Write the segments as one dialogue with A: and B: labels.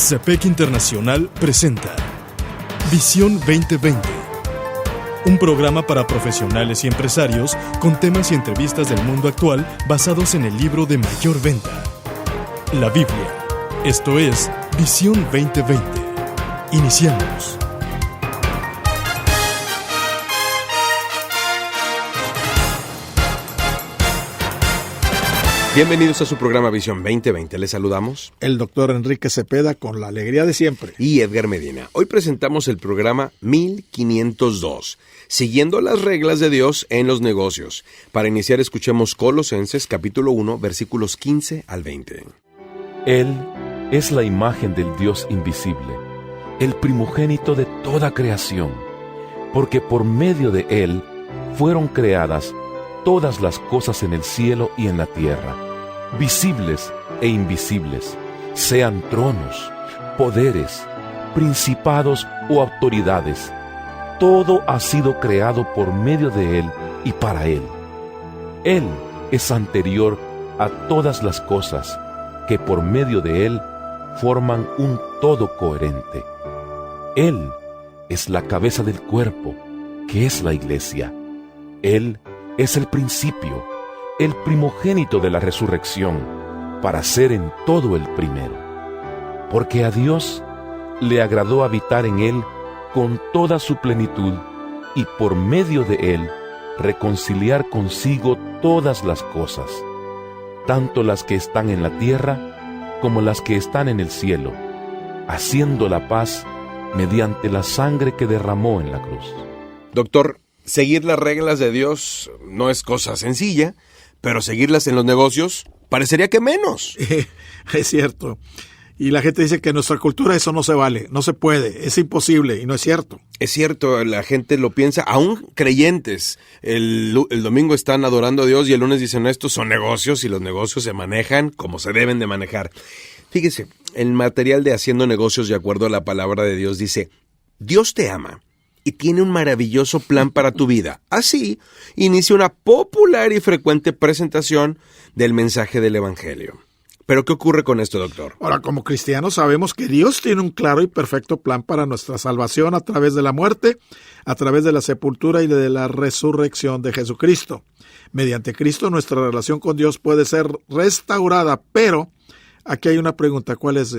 A: CEPEC Internacional presenta Visión 2020, un programa para profesionales y empresarios con temas y entrevistas del mundo actual basados en el libro de mayor venta, la Biblia. Esto es Visión 2020. Iniciamos.
B: Bienvenidos a su programa Visión 2020. Les saludamos
C: el doctor Enrique Cepeda con la alegría de siempre.
B: Y Edgar Medina. Hoy presentamos el programa 1502, siguiendo las reglas de Dios en los negocios. Para iniciar, escuchemos Colosenses capítulo 1, versículos 15 al 20.
D: Él es la imagen del Dios invisible, el primogénito de toda creación, porque por medio de Él fueron creadas todas las cosas en el cielo y en la tierra, visibles e invisibles, sean tronos, poderes, principados o autoridades. Todo ha sido creado por medio de Él y para Él. Él es anterior a todas las cosas, que por medio de Él forman un todo coherente. Él es la cabeza del cuerpo, que es la iglesia. Él es el principio, el primogénito de la resurrección, para ser en todo el primero. Porque a Dios le agradó habitar en Él con toda su plenitud, y por medio de Él reconciliar consigo todas las cosas, tanto las que están en la tierra como las que están en el cielo, haciendo la paz mediante la sangre que derramó en la cruz.
B: Doctor, seguir las reglas de Dios no es cosa sencilla, pero seguirlas en los negocios parecería que menos.
C: Es cierto. Y la gente dice que en nuestra cultura eso no se vale, no se puede, es imposible, y no es cierto.
B: Es cierto, la gente lo piensa, aún creyentes. El domingo están adorando a Dios y el lunes dicen, estos son negocios y los negocios se manejan como se deben de manejar. Fíjese, el material de Haciendo Negocios de acuerdo a la palabra de Dios dice, Dios te ama y tiene un maravilloso plan para tu vida. Así, inicia una popular y frecuente presentación del mensaje del Evangelio. ¿Pero qué ocurre con esto, doctor?
C: Ahora, como cristianos sabemos que Dios tiene un claro y perfecto plan para nuestra salvación a través de la muerte, a través de la sepultura y de la resurrección de Jesucristo. Mediante Cristo nuestra relación con Dios puede ser restaurada, pero aquí hay una pregunta. ¿Cuál es,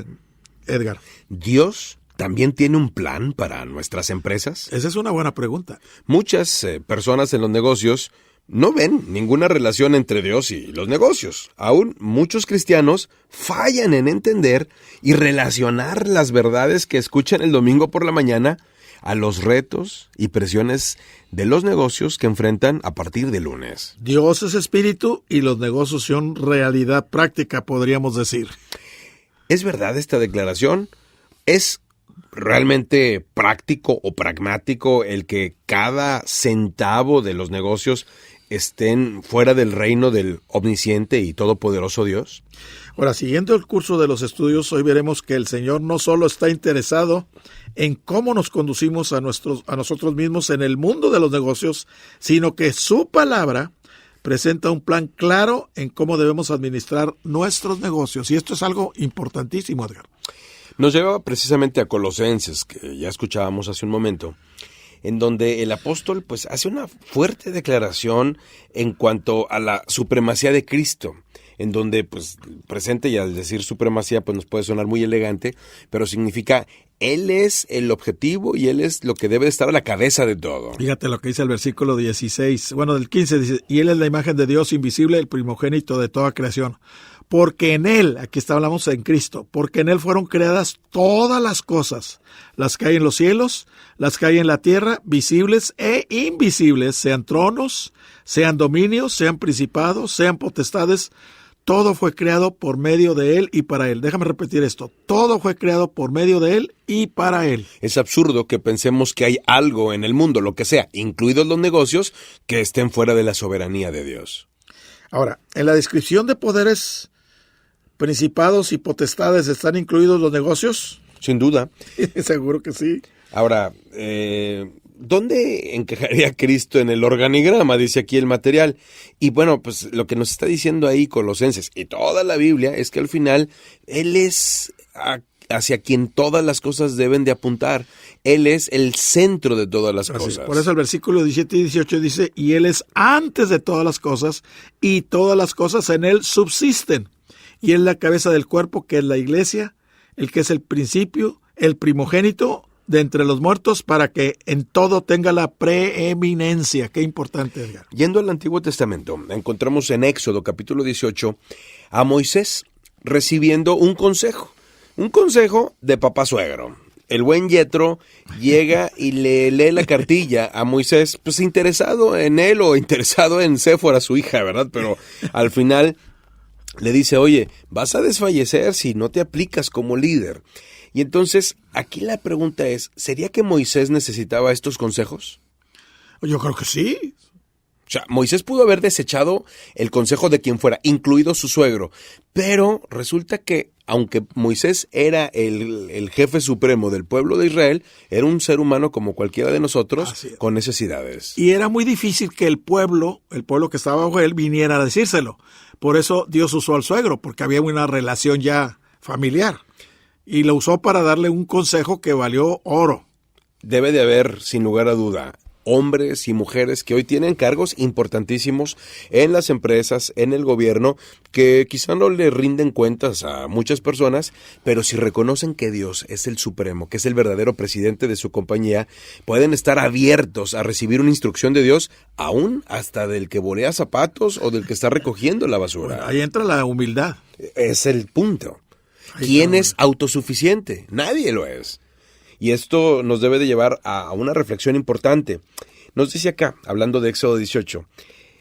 C: Edgar?
B: ¿Dios también tiene un plan para nuestras empresas?
C: Esa es una buena pregunta.
B: Muchas personas en los negocios no ven ninguna relación entre Dios y los negocios. Aún muchos cristianos fallan en entender y relacionar las verdades que escuchan el domingo por la mañana a los retos y presiones de los negocios que enfrentan a partir de lunes.
C: Dios es espíritu y los negocios son realidad práctica, podríamos decir.
B: ¿Es verdad esta declaración? ¿Es realmente práctico o pragmático el que cada centavo de los negocios estén fuera del reino del omnisciente y todopoderoso Dios?
C: Ahora, siguiendo el curso de los estudios, hoy veremos que el Señor no solo está interesado en cómo nos conducimos a nosotros mismos en el mundo de los negocios, sino que su palabra presenta un plan claro en cómo debemos administrar nuestros negocios. Y esto es algo importantísimo, Edgar.
B: Nos lleva precisamente a Colosenses, que ya escuchábamos hace un momento, en donde el apóstol pues hace una fuerte declaración en cuanto a la supremacía de Cristo, en donde pues presente, y al decir supremacía pues nos puede sonar muy elegante, pero significa Él es el objetivo y Él es lo que debe estar a la cabeza de todo.
C: Fíjate lo que dice el versículo 16, del 15 dice, y Él es la imagen de Dios invisible, el primogénito de toda creación. Porque en Él, aquí hablamos en Cristo, porque en Él fueron creadas todas las cosas, las que hay en los cielos, las que hay en la tierra, visibles e invisibles, sean tronos, sean dominios, sean principados, sean potestades, todo fue creado por medio de Él y para Él. Déjame repetir esto, todo fue creado por medio de Él y para Él.
B: Es absurdo que pensemos que hay algo en el mundo, lo que sea, incluidos los negocios, que estén fuera de la soberanía de Dios.
C: Ahora, en la descripción de poderes, principados y potestades, ¿están incluidos los negocios?
B: Sin duda.
C: Seguro que sí.
B: Ahora, ¿dónde encajaría Cristo en el organigrama? Dice aquí el material. Y bueno, pues lo que nos está diciendo ahí Colosenses y toda la Biblia es que al final Él es hacia quien todas las cosas deben de apuntar. Él es el centro de todas las cosas.
C: Por eso el versículo 17 y 18 dice, y Él es antes de todas las cosas, y todas las cosas en Él subsisten. Y Él es la cabeza del cuerpo, que es la iglesia, el que es el principio, el primogénito de entre los muertos, para que en todo tenga la preeminencia. Qué importante, Edgar.
B: Yendo al Antiguo Testamento, encontramos en Éxodo capítulo 18 a Moisés recibiendo un consejo de papá suegro. El buen Yetro llega y le lee la cartilla a Moisés, pues interesado en él o interesado en Séfora, su hija, ¿verdad? Pero al final le dice, oye, vas a desfallecer si no te aplicas como líder. Y entonces, aquí la pregunta es, ¿sería que Moisés necesitaba estos consejos?
C: Yo creo que sí.
B: O sea, Moisés pudo haber desechado el consejo de quien fuera, incluido su suegro. Pero resulta que, aunque Moisés era el jefe supremo del pueblo de Israel, era un ser humano como cualquiera de nosotros, con necesidades.
C: Y era muy difícil que el pueblo que estaba bajo él, viniera a decírselo. Por eso Dios usó al suegro, porque había una relación ya familiar. Y lo usó para darle un consejo que valió oro.
B: Debe de haber, sin lugar a duda, hombres y mujeres que hoy tienen cargos importantísimos en las empresas, en el gobierno, que quizá no le rinden cuentas a muchas personas, pero si reconocen que Dios es el supremo, que es el verdadero presidente de su compañía, pueden estar abiertos a recibir una instrucción de Dios, aún hasta del que bolea zapatos o del que está recogiendo la basura.
C: Bueno, ahí entra la humildad.
B: Es el punto. ¿Quién es autosuficiente? Nadie lo es. Y esto nos debe de llevar a una reflexión importante. Nos dice acá, hablando de Éxodo 18,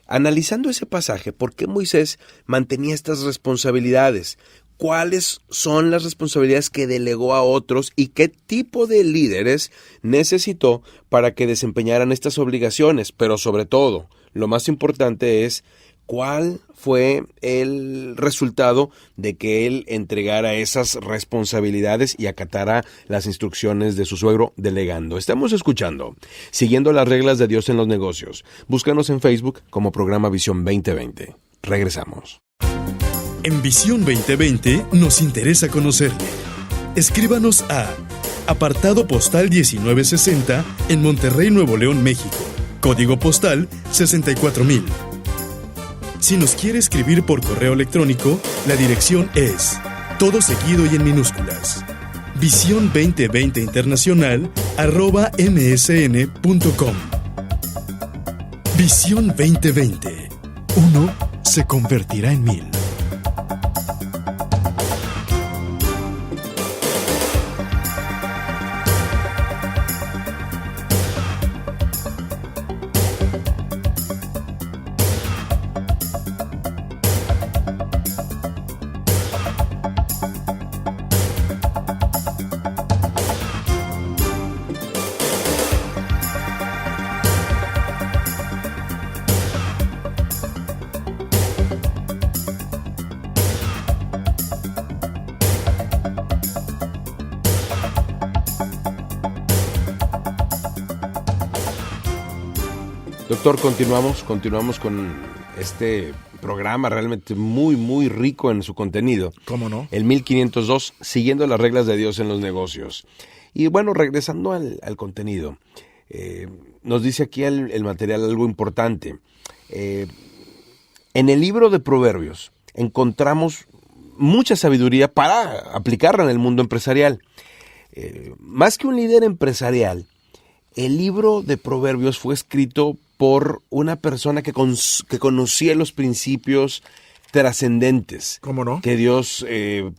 B: analizando ese pasaje, ¿por qué Moisés mantenía estas responsabilidades? ¿Cuáles son las responsabilidades que delegó a otros y qué tipo de líderes necesitó para que desempeñaran estas obligaciones? Pero sobre todo, lo más importante es, ¿cuál fue el resultado de que él entregara esas responsabilidades y acatara las instrucciones de su suegro delegando? Estamos escuchando Siguiendo las reglas de Dios en los negocios. Búscanos en Facebook como Programa Visión 2020. Regresamos.
A: En Visión 2020 nos interesa conocerle. Escríbanos a apartado postal 1960 en Monterrey, Nuevo León, México. Código postal 64000. Si nos quiere escribir por correo electrónico, la dirección es todo seguido y en minúsculas. Visión 2020 Internacional @msn.com. Visión 2020. Uno se convertirá en 1000.
B: Doctor, continuamos con este programa realmente muy, muy rico en su contenido.
C: ¿Cómo no?
B: El 1502, Siguiendo las reglas de Dios en los negocios. Y bueno, regresando al contenido, nos dice aquí el material algo importante. En el libro de Proverbios encontramos mucha sabiduría para aplicarla en el mundo empresarial. Más que un líder empresarial, el libro de Proverbios fue escrito por una persona que conocía los principios trascendentes.
C: ¿Cómo no?
B: Que Dios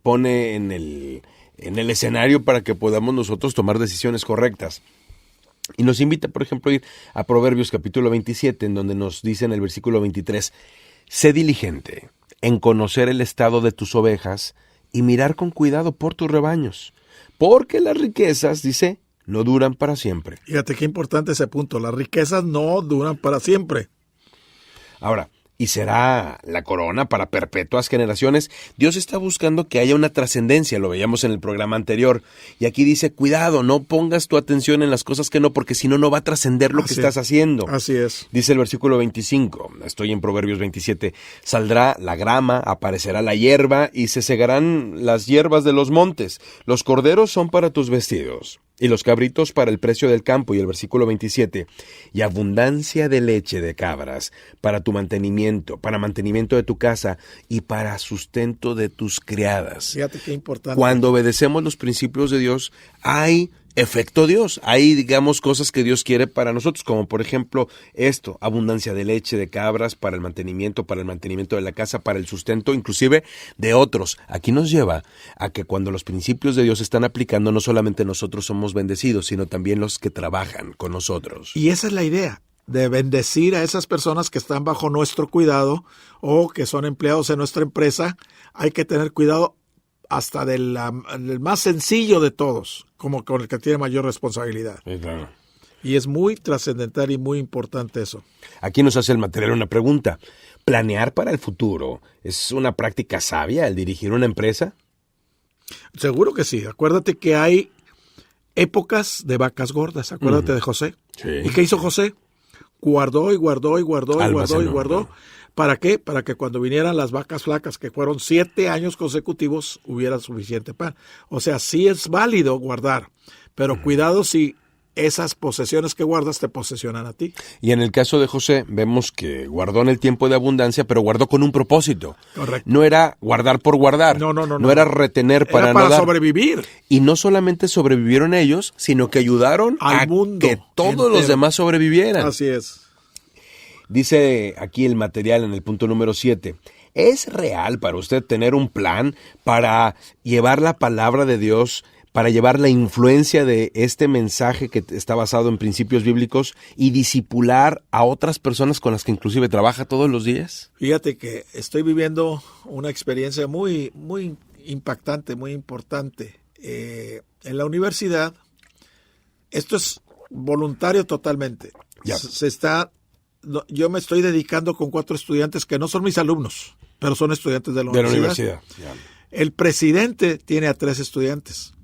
B: pone en el escenario para que podamos nosotros tomar decisiones correctas. Y nos invita, por ejemplo, a ir a Proverbios capítulo 27, en donde nos dice en el versículo 23, sé diligente en conocer el estado de tus ovejas y mirar con cuidado por tus rebaños, porque las riquezas, dice, no duran para siempre.
C: Fíjate qué importante ese punto. Las riquezas no duran para siempre.
B: Ahora, y será la corona para perpetuas generaciones. Dios está buscando que haya una trascendencia, lo veíamos en el programa anterior. Y aquí dice, cuidado, no pongas tu atención en las cosas que no, porque si no, no va a trascender lo que estás haciendo.
C: Así es.
B: Dice el versículo 25, estoy en Proverbios 27, saldrá la grama, aparecerá la hierba y se segarán las hierbas de los montes. Los corderos son para tus vestidos y los cabritos para el precio del campo. Y el versículo 27, y abundancia de leche de cabras para tu mantenimiento, para mantenimiento de tu casa y para sustento de tus criadas.
C: Fíjate qué importante.
B: Cuando obedecemos los principios de Dios, hay efecto Dios. Hay, digamos, cosas que Dios quiere para nosotros, como por ejemplo esto, abundancia de leche de cabras para el mantenimiento de la casa, para el sustento, inclusive de otros. Aquí nos lleva a que cuando los principios de Dios se están aplicando, no solamente nosotros somos bendecidos, sino también los que trabajan con nosotros.
C: Y esa es la idea, de bendecir a esas personas que están bajo nuestro cuidado o que son empleados en nuestra empresa. Hay que tener cuidado hasta del más sencillo de todos, como con el que tiene mayor responsabilidad.
B: Sí, claro.
C: Y es muy trascendental y muy importante eso.
B: Aquí nos hace el material una pregunta. ¿Planear para el futuro es una práctica sabia el dirigir una empresa?
C: Seguro que sí. Acuérdate que hay épocas de vacas gordas. Acuérdate de José.
B: Sí.
C: ¿Y qué hizo José? Guardó y guardó y guardó y guardó y guardó. ¿Para qué? Para que cuando vinieran las vacas flacas, que fueron 7 años consecutivos, hubiera suficiente pan. O sea, sí es válido guardar, pero cuidado si esas posesiones que guardas te posesionan a ti.
B: Y en el caso de José, vemos que guardó en el tiempo de abundancia, pero guardó con un propósito.
C: Correcto.
B: No era guardar por guardar.
C: No
B: era retener para
C: no dar.
B: Sobrevivir. Y no solamente sobrevivieron ellos, sino que ayudaron
C: al mundo
B: que todos
C: entero.
B: Los demás sobrevivieran.
C: Así es.
B: Dice aquí el material en el punto número 7. ¿Es real para usted tener un plan para llevar la palabra de Dios, para llevar la influencia de este mensaje que está basado en principios bíblicos y discipular a otras personas con las que inclusive trabaja todos los días?
C: Fíjate que estoy viviendo una experiencia muy, muy impactante, muy importante. En la universidad, esto es voluntario totalmente.
B: Ya.
C: Yo me estoy dedicando con 4 estudiantes que no son mis alumnos, pero son estudiantes de la universidad.
B: Ya.
C: El presidente tiene a 3 estudiantes.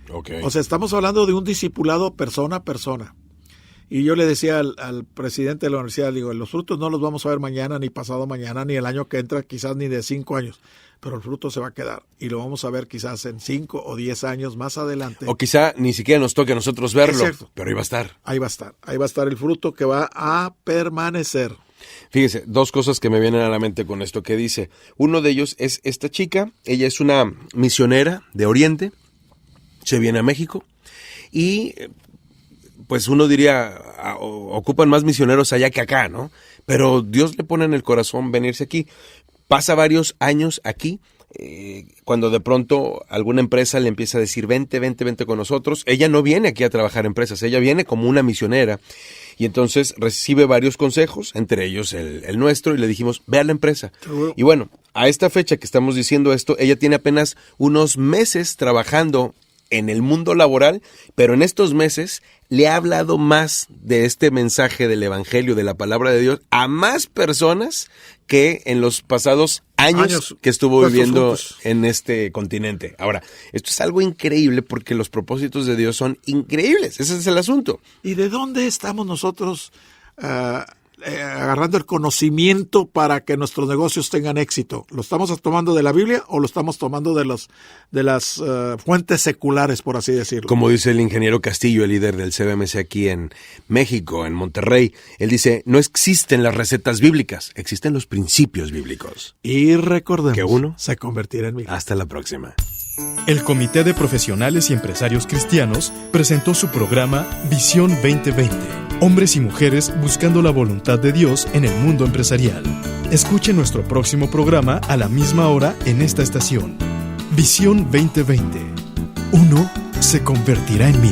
B: Okay.
C: O sea, estamos hablando de un discipulado persona a persona. Y yo le decía al presidente de la universidad, digo, los frutos no los vamos a ver mañana, ni pasado mañana, ni el año que entra, quizás ni de 5 años. Pero el fruto se va a quedar y lo vamos a ver quizás en 5 o 10 años más adelante.
B: O quizá ni siquiera nos toque a nosotros verlo, pero ahí va a estar.
C: Ahí va a estar el fruto que va a permanecer.
B: Fíjese, 2 cosas que me vienen a la mente con esto que dice. Uno de ellos es esta chica, ella es una misionera de Oriente, se viene a México y pues uno diría, ocupan más misioneros allá que acá, ¿no? Pero Dios le pone en el corazón venirse aquí. Pasa varios años aquí, cuando de pronto alguna empresa le empieza a decir, vente con nosotros. Ella no viene aquí a trabajar en empresas, ella viene como una misionera. Y entonces recibe varios consejos, entre ellos el nuestro, y le dijimos, ve a la empresa. Y bueno, a esta fecha que estamos diciendo esto, ella tiene apenas unos meses trabajando en el mundo laboral, pero en estos meses le ha hablado más de este mensaje del evangelio, de la palabra de Dios, a más personas que en los pasados años que estuvo viviendo en este continente. Ahora, esto es algo increíble porque los propósitos de Dios son increíbles. Ese es el asunto.
C: ¿Y de dónde estamos nosotros agarrando el conocimiento para que nuestros negocios tengan éxito? ¿Lo estamos tomando de la Biblia o lo estamos tomando de las fuentes seculares, por así decirlo?
B: Como dice el ingeniero Castillo, el líder del CBMC aquí en México, en Monterrey, él dice, no existen las recetas bíblicas, existen los principios bíblicos.
C: Y recordemos
B: que uno
C: se convertirá en 1000.
B: Hasta la próxima.
A: El Comité de Profesionales y Empresarios Cristianos presentó su programa Visión 2020. Hombres y mujeres buscando la voluntad de Dios en el mundo empresarial. Escuche nuestro próximo programa a la misma hora en esta estación. Visión 2020. Uno se convertirá en 1000.